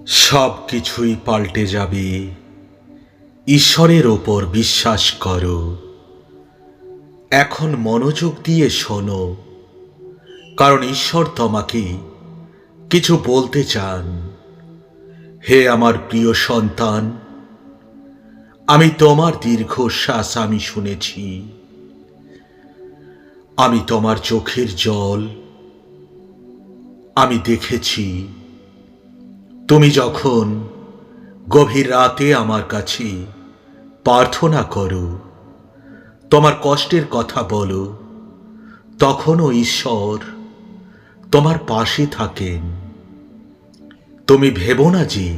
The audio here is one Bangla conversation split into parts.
সব কিছুই পাল্টে যাবে। ঈশ্বরের ওপর বিশ্বাস করো। এখন মনোযোগ দিয়ে শোনো, কারণ ঈশ্বর তোমাকে কিছু বলতে চান। হে আমার প্রিয় সন্তান, আমি তোমার দীর্ঘশ্বাস আমি শুনেছি। আমি তোমার চোখের জল আমি দেখেছি। তুমি যখন গভীর রাতে আমার কাছে প্রার্থনা করো, তোমার কষ্টের কথা বলো, তখনও ঈশ্বর তোমার পাশে থাকেন। তুমি ভেবো না যে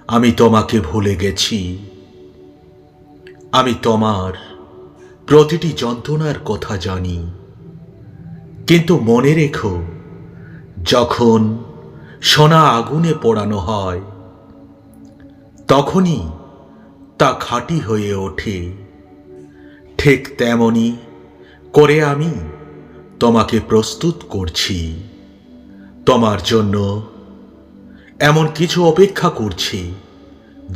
আমি তোমাকে ভুলে গেছি। আমি তোমার প্রতিটি যন্ত্রণার কথা জানি। কিন্তু মনে রেখো, যখন সোনা আগুনে পোড়ানো হয়, তখনই তা খাঁটি হয়ে ওঠে। ঠিক তেমনি করে আমি তোমাকে প্রস্তুত করছি। তোমার জন্য এমন কিছু অপেক্ষা করছি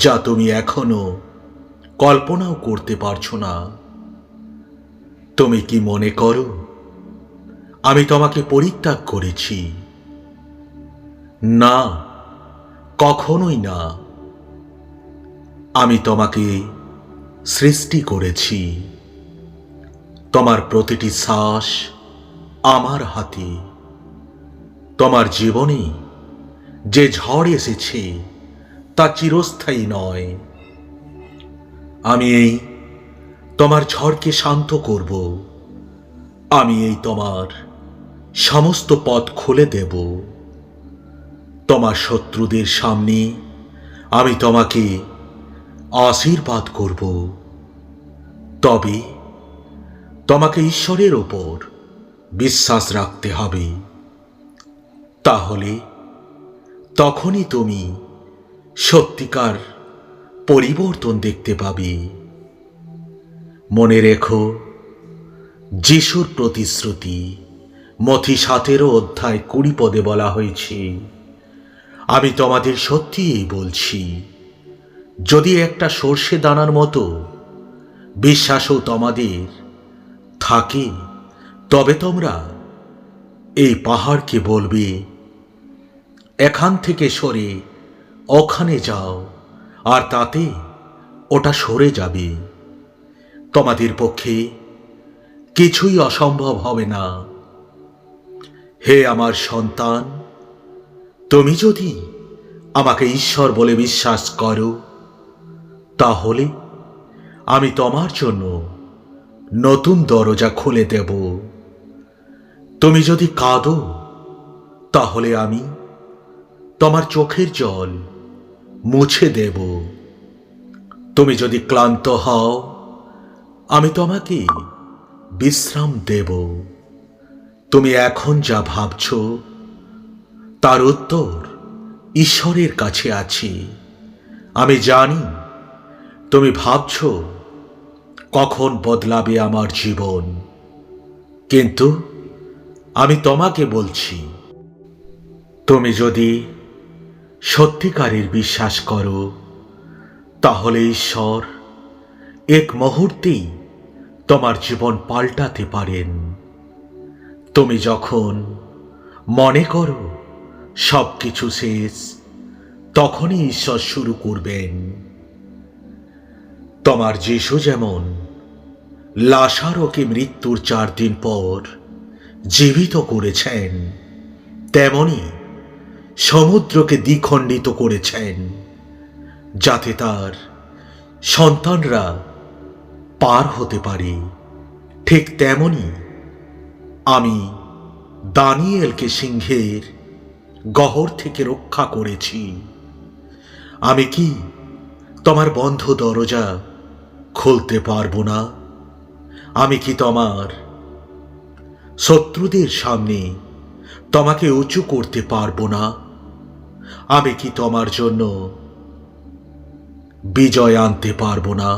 যা তুমি এখনো কল্পনাও করতে পারছো না। তুমি কি মনে করো আমি তোমাকে পরিত্যাগ করেছি? না, কখনোই না। আমি তোমাকে সৃষ্টি করেছি। তোমার প্রতিটি শ্বাস আমার হাতে। তোমার জীবনে যে ঝড় এসেছে তা চিরস্থায়ী নয়। আমি এই তোমার ঝড়কে শান্ত করব। আমি এই তোমার সমস্ত পথ খুলে দেব। তোমার শত্রুদের সামনে আমি তোমাকে আশীর্বাদ করব। তবে তোমাকে ঈশ্বরের ওপর বিশ্বাস রাখতে হবে। তাহলে তখনই তুমি সত্যিকার পরিবর্তন দেখতে পাবে। মনে রেখো, যিশুর প্রতিশ্রুতি মথি 17:20 বলা হয়েছে, আমি তোমাদের সত্যিই বলছি, যদি একটা সর্ষে দানার মতো বিশ্বাসও তোমাদের থাকে, তবে তোমরা এই পাহাড়কে বলবে, এখান থেকে সরে ওখানে যাও, আর তাতে ওটা সরে যাবে। তোমাদের পক্ষে কিছুই অসম্ভব হবে না। হে আমার সন্তান, তুমি যদি আমাকে ঈশ্বর বলে বিশ্বাস করো, তাহলে আমি তোমার জন্য নতুন দরজা খুলে দেব। তুমি যদি কাঁদো, তাহলে আমি তোমার চোখের জল মুছে দেব। তুমি যদি ক্লান্ত হও, আমি তোমাকে বিশ্রাম দেব। তুমি এখন যা ভাবছো তার উত্তর ঈশ্বরের কাছে আছে। আমি জানি তুমি ভাবছো কখন বদলাবে আমার জীবন, কিন্তু আমি তোমাকে বলছি, তুমি যদি সত্যিকারের বিশ্বাস করো, তাহলে ঈশ্বর এক মুহূর্তেই তোমার জীবন পাল্টাতে পারেন। তুমি যখন মনে করো সবকিছু শেষ, তখনই ঈশ্বর শুরু করবেন। তোমার যিশু যেমন লাজারোকে মৃত্যুর 4 দিন পর জীবিত করেছেন, তেমনি সমুদ্রকে দ্বিখণ্ডিত করেছেন, যাতে তার সন্তানরা পার হতে পারে। ঠিক তেমনি আমি দানিয়েলকে সিংহের গহর থেকে রক্ষা করেছি। আমি কি তোমার বন্ধ দরজা খুলতে পারবো না? আমি কি তোমার শত্রুদের সামনে তোমাকে উঁচু করতে পারবো না? আমি কি তোমার জন্য বিজয় আনতে পারবো না?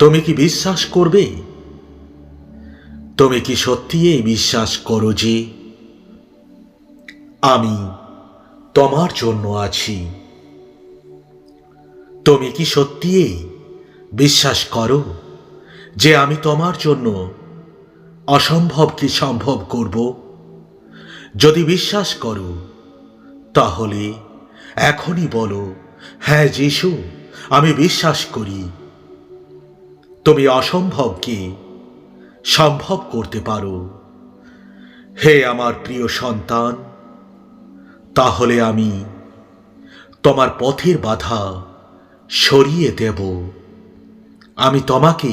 তুমি কি বিশ্বাস করবে? তুমি কি সত্যিই বিশ্বাস করো যে আমি তোমার জন্য আছি। তুমি কি সত্যিই বিশ্বাস করো যে আমি তোমার জন্য অসম্ভবকে সম্ভব করব? যদি বিশ্বাস করো তাহলে এখনই বলো, হ্যাঁ যিশু, আমি বিশ্বাস করি তুমি অসম্ভবকে সম্ভব করতে পারো। হে আমার প্রিয় সন্তান, তাহলে আমি তোমার পথের বাধা সরিয়ে দেব। আমি তোমাকে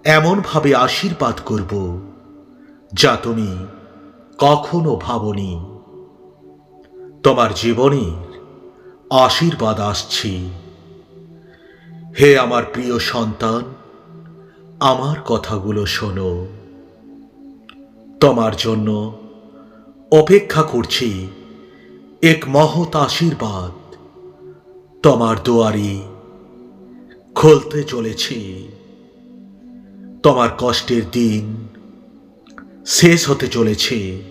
এমনভাবে আশীর্বাদ করব যা তুমি কখনো ভাবনি। তোমার জীবনের আশীর্বাদ আসছে। হে আমার প্রিয় সন্তান, আমার কথাগুলো শোনো। তোমার জন্য অপেক্ষা করছি এক মহৎ আশীর্বাদ তোমার দুয়ারে খুলতে চলেছে। তোমার কষ্টের দিন শেষ হতে চলেছে।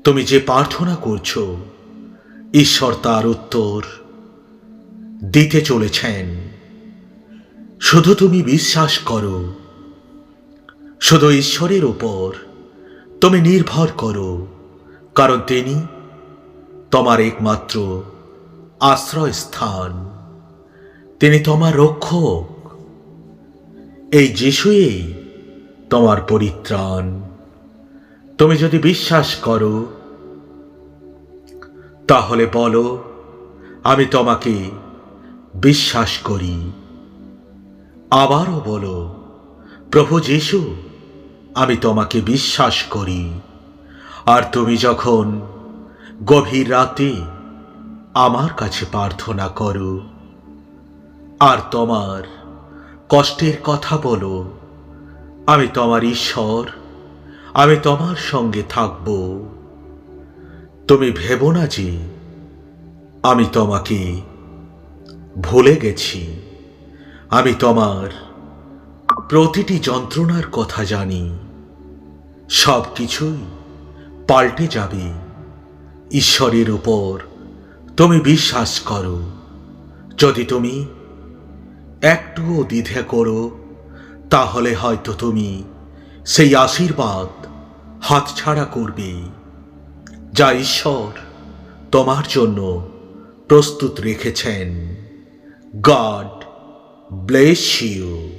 তুমি যে প্রার্থনা করছো, ঈশ্বর তার উত্তর দিতে চলেছেন। শুধু তুমি বিশ্বাস করো, শুধু ঈশ্বরের উপর তুমি নির্ভর করো, কারণ তিনি তোমার একমাত্র আশ্রয়স্থান। তিনি তোমার রক্ষক। এই যিশুই তোমার পরিত্রাণ। তুমি যদি বিশ্বাস করো তাহলে বলো, আমি তোমাকে বিশ্বাস করি। আবারও বলো, প্রভু যিশু, আমি তোমাকে বিশ্বাস করি। আর তুমি যখন গভীর রাতে আমার কাছে প্রার্থনা করো আর তোমার কষ্টের কথা বলো, আমি তোমার ঈশ্বর, আমি তোমার সঙ্গে থাকব। তুমি ভেবো না যে আমি তোমাকে ভুলে গেছি। আমি তোমার প্রতিটি যন্ত্রণার কথা জানি। সব কিছুই পাল্টে যাবে। ঈশ্বরের উপর তুমি বিশ্বাস করো। যদি তুমি একটুও দ্বিধা করো তাহলে হয়তো তুমি সেই আশীর্বাদ হাতছাড়া করবে যা ঈশ্বর তোমার জন্য প্রস্তুত রেখেছেন। God bless you.